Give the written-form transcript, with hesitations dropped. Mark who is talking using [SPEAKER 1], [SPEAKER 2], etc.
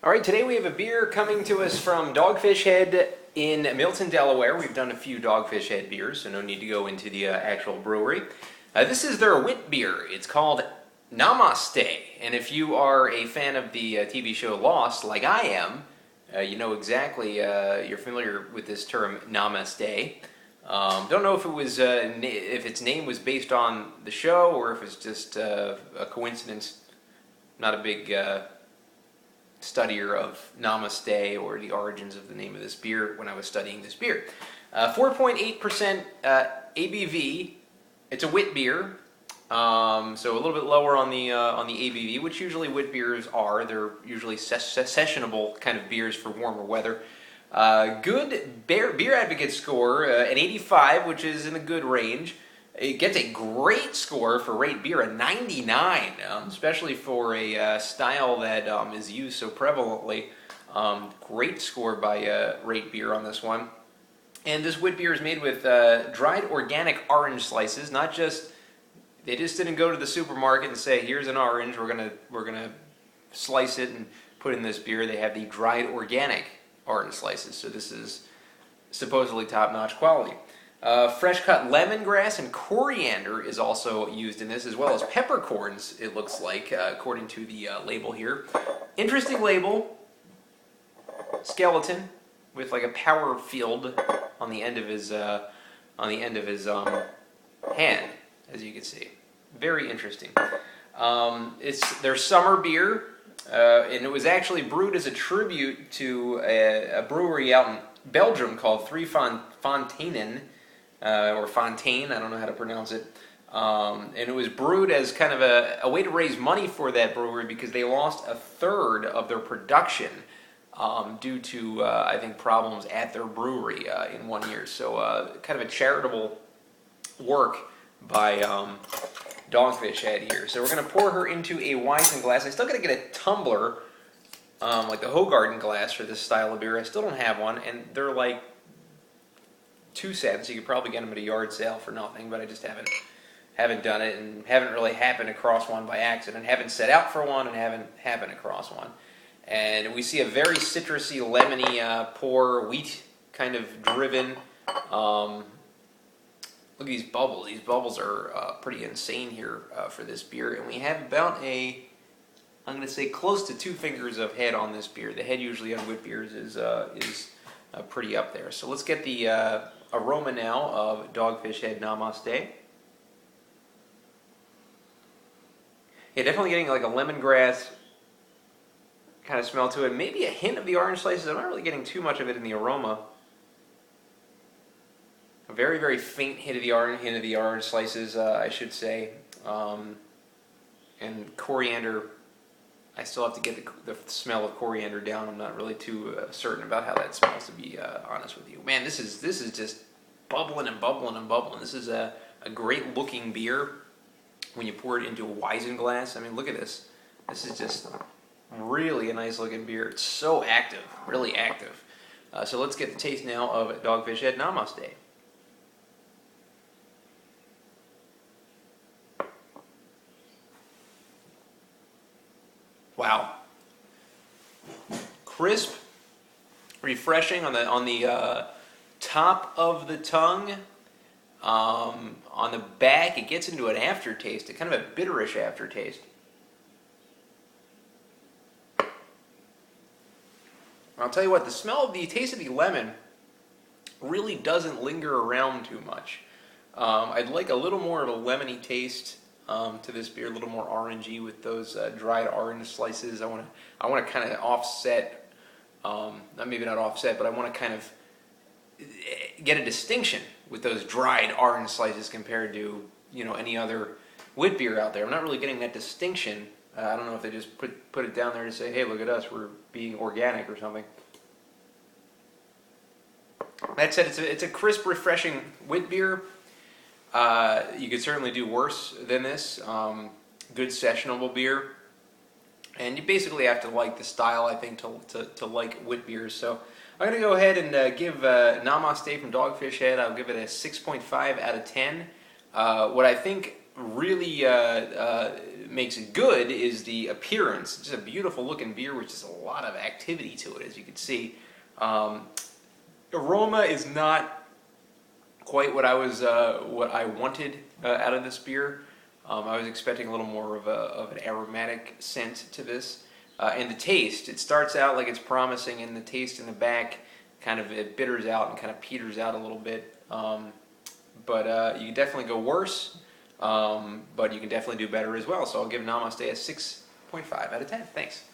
[SPEAKER 1] All right, today we have a beer coming to us from Dogfish Head in Milton, Delaware. We've done a few Dogfish Head beers, so no need to go into the actual brewery. This is their Witbier. It's called Namaste, and if you are a fan of the TV show Lost, like I am, you know exactly, you're familiar with this term Namaste. Don't know if it was if its name was based on the show or if it's just a coincidence. Not a big studier of Namaste or the origins of the name of this beer when I was studying this beer. 4.8% ABV. It's a wit beer, so a little bit lower on the ABV, which usually wit beers are. They're usually sessionable kind of beers for warmer weather. Good beer advocate score, an 85, which is in the good range. It gets a great score for Rate Beer, a 99, especially for a style that is used so prevalently. Great score by Rate Beer on this one. And this wit beer is made with dried organic orange slices. They just didn't go to the supermarket and say, "Here's an orange. We're gonna slice it and put in this beer." They have the dried organic orange slices, so this is supposedly top-notch quality. Fresh cut lemongrass and coriander is also used in this, as well as peppercorns, it looks like, according to the label here. Interesting label. Skeleton with like a power field on the end of his hand, as you can see. Very interesting. It's their summer beer, and it was actually brewed as a tribute to a brewery out in Belgium called Three Fontainen. Or Fontaine, I don't know how to pronounce it. And it was brewed as kind of a way to raise money for that brewery because they lost a third of their production due to, I think, problems at their brewery in 1 year. So kind of a charitable work by Dogfish Head here. So we're going to pour her into a Weizen glass. I still got to get a tumbler, like the Hoegaarden glass for this style of beer. I still don't have one, and they're like 2 cents. You could probably get them at a yard sale for nothing, but I just haven't done it and haven't really happened across one by accident. Haven't set out for one and haven't happened across one. And we see a very citrusy, lemony pour, wheat kind of driven. Look at these bubbles. These bubbles are pretty insane here for this beer. And we have about I'm going to say close to 2 fingers of head on this beer. The head usually on wit beers is pretty up there. So let's get the aroma now of Dogfish Head Namaste. Yeah, definitely getting like a lemongrass kind of smell to it. Maybe a hint of the orange slices. I'm not really getting too much of it in the aroma. A very, very faint hint of the orange slices, I should say. And coriander. I still have to get the smell of coriander down. I'm not really too certain about how that smells, to be honest with you. Man, this is just bubbling and bubbling and bubbling. This is a great looking beer when you pour it into a Weizen glass. I mean, look at this. This is just really a nice looking beer. It's so active, really active. So let's get the taste now of Dogfish Head Namaste. Wow, crisp, refreshing on the top of the tongue. On the back, it gets into an aftertaste, kind of a bitterish aftertaste. I'll tell you what, the taste of the lemon really doesn't linger around too much. I'd like a little more of a lemony taste to this beer, a little more orangey with those dried orange slices. I want to kind of offset, maybe not offset, but I want to kind of get a distinction with those dried orange slices compared to any other wit beer out there. I'm not really getting that distinction. I don't know if they just put it down there to say, "Hey, look at us, we're being organic" or something. That said, it's a crisp, refreshing wit beer. You could certainly do worse than this. Good sessionable beer, and you basically have to like the style, I think, to like wit beers. So I'm going to go ahead and give Namaste from Dogfish Head. I'll give it a 6.5 out of 10. What I think really makes it good is the appearance. It's just a beautiful looking beer with just a lot of activity to it, as you can see. Aroma is not quite what I wanted out of this beer. I was expecting a little more of an aromatic scent to this. And the taste, it starts out like it's promising, and the taste in the back kind of it bitters out and kind of peters out a little bit. But you can definitely go worse, but you can definitely do better as well. So I'll give Namaste a 6.5 out of 10. Thanks.